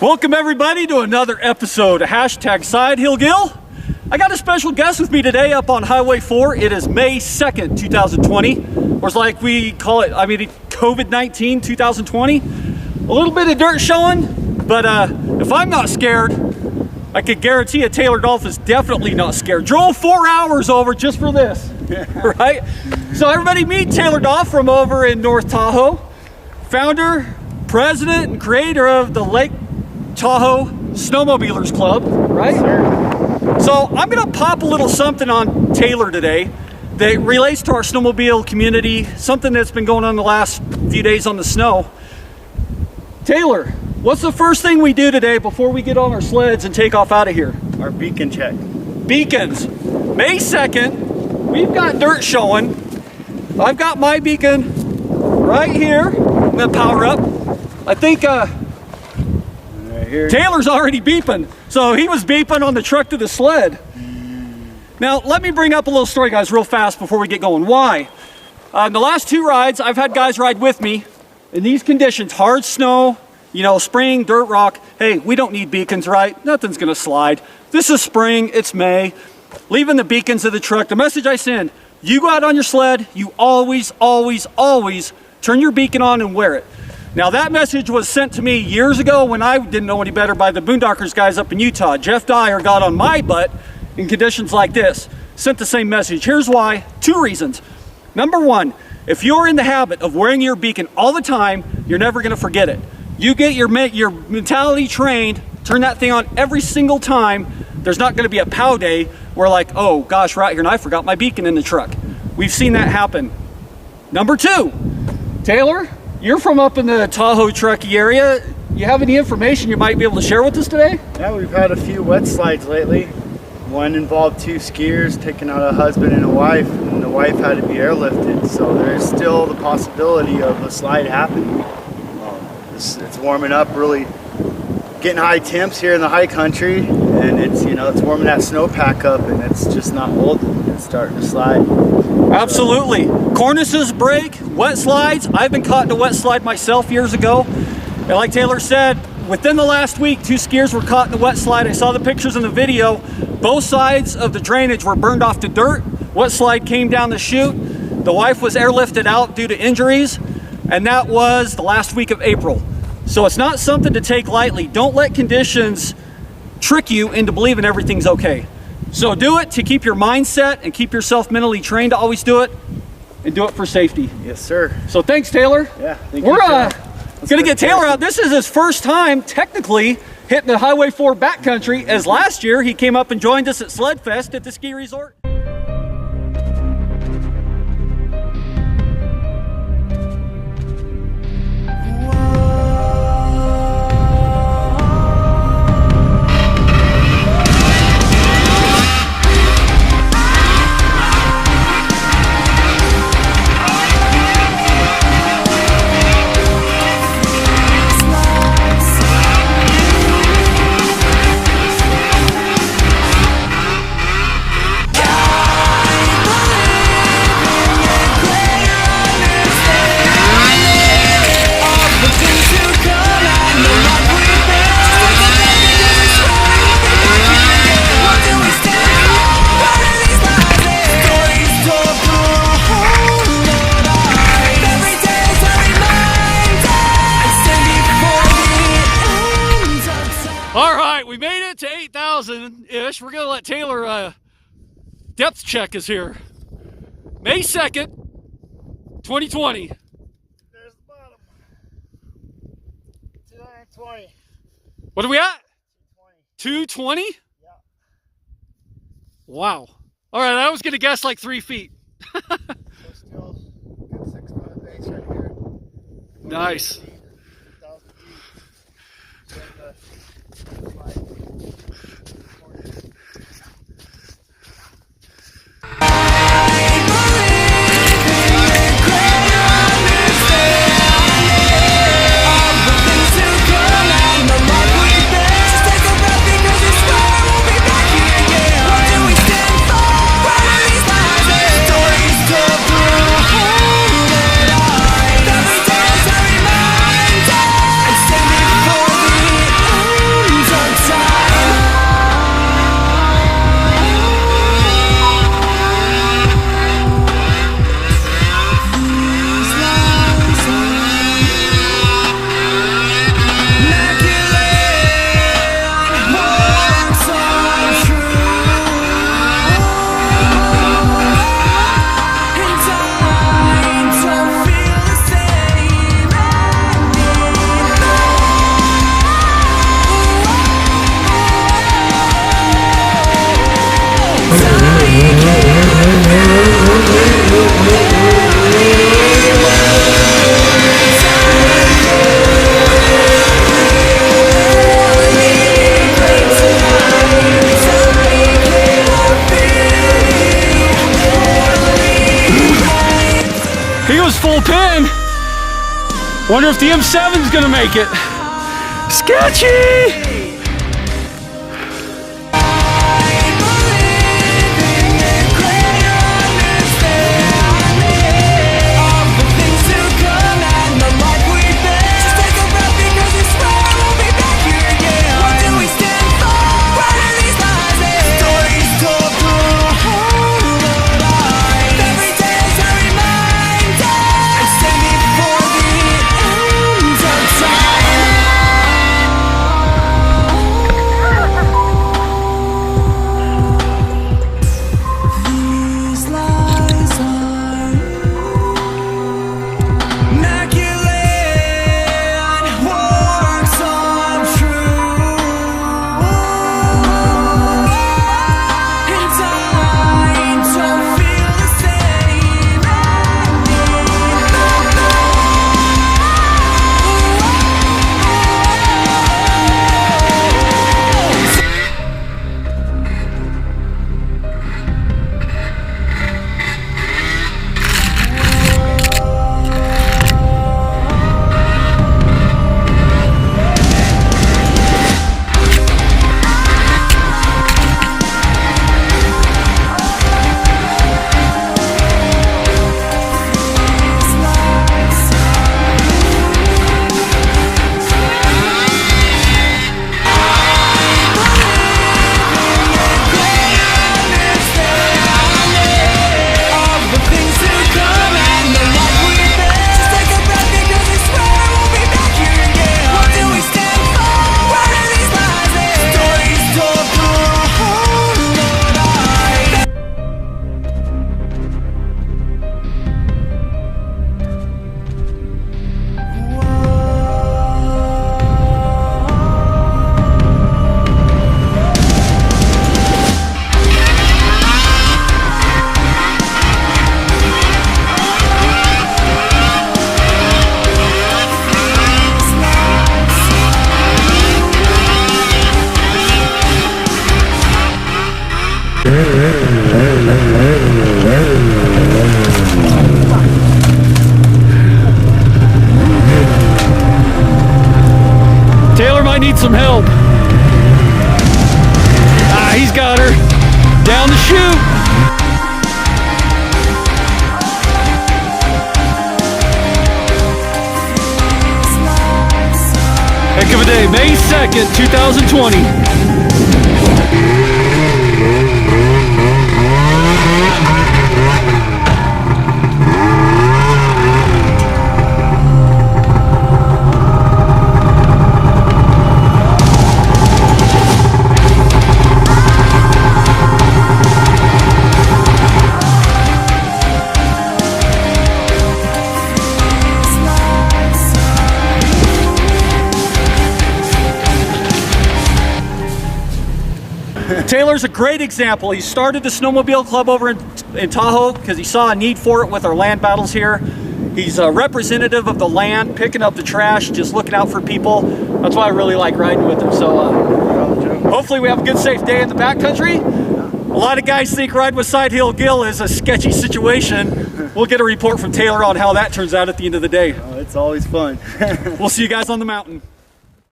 Welcome everybody to another episode of Hashtag Side Hill Gill. I got a special guest with me today up on Highway 4. It is May 2nd, 2020. Or it's like we call it, COVID-19 2020. A little bit of dirt showing, but if I'm not scared, I could guarantee you Taylor Dolph is definitely not scared. Drove 4 hours over just for this, right? So everybody meet Taylor Dolph from over in North Tahoe. Founder, president, and creator of the Lake Tahoe Snowmobilers Club, right? Sure. So I'm gonna pop a little something on Taylor today that relates to our snowmobile community, something that's been going on the last few days on the snow. Taylor, what's the first thing we do today before we get on our sleds and take off out of here? Our beacon check. Beacons. May 2nd, we've got dirt showing. I've got my beacon right here. I'm gonna power up. I think Taylor's already beeping, so he was beeping on the truck to the sled. Now, let me bring up a little story, guys, real fast before we get going. Why? In the last two rides, I've had guys ride with me in these conditions, hard snow, spring, dirt rock. Hey, we don't need beacons, right? Nothing's gonna slide. This is spring, it's May. Leaving the beacons of the truck. The message I send, you go out on your sled, you always, always, always turn your beacon on and wear it. Now that message was sent to me years ago when I didn't know any better by the Boondockers guys up in Utah. Jeff Dyer got on my butt in conditions like this. Sent the same message. Here's why. Two reasons. Number one, if you're in the habit of wearing your beacon all the time, you're never gonna forget it. You get your mentality trained, turn that thing on every single time. There's not gonna be a pow day where like, oh gosh, right here, and I forgot my beacon in the truck. We've seen that happen. Number two, Taylor, you're from up in the Tahoe Truckee area. You have any information you might be able to share with us today? Yeah, we've had a few wet slides lately. One involved two skiers taking out a husband and a wife, and the wife had to be airlifted. So there's still the possibility of a slide happening. It's warming up, really getting high temps here in the high country, and it's it's warming that snowpack up, and it's just not holding. It's starting to slide. Absolutely. Cornices break, wet slides. I've been caught in a wet slide myself years ago. And like Taylor said, within the last week, two skiers were caught in a wet slide. I saw the pictures in the video. Both sides of the drainage were burned off to dirt. Wet slide came down the chute. The wife was airlifted out due to injuries, and that was the last week of April. So it's not something to take lightly. Don't let conditions trick you into believing everything's okay. So do it to keep your mindset and keep yourself mentally trained to always do it, and do it for safety. Yes, sir. So thanks, Taylor. Yeah, thank We're you. gonna get Taylor out. This is his first time technically hitting the Highway 4 backcountry, as last year he came up and joined us at Sled Fest at the ski resort. All right, we made it to 8,000-ish. We're gonna let Taylor depth check us here. May 2nd, 2020. There's the bottom. 220. What are we at? 220? Yeah. Wow. All right, I was gonna guess like 3 feet. So still good 6 foot base right here. Nice. 1,000 feet. Wonder if the M7's gonna make it. Sketchy! Taylor might need some help. Ah, he's got her. Down the chute. Heck of a day, May 2nd, 2020. Taylor's a great example. He started the Snowmobile Club over in Tahoe because he saw a need for it with our land battles here. He's a representative of the land, picking up the trash, just looking out for people. That's why I really like riding with him. So hopefully we have a good, safe day in the backcountry. A lot of guys think riding with Side Hill Gil is a sketchy situation. We'll get a report from Taylor on how that turns out at the end of the day. Oh, it's always fun. We'll see you guys on the mountain.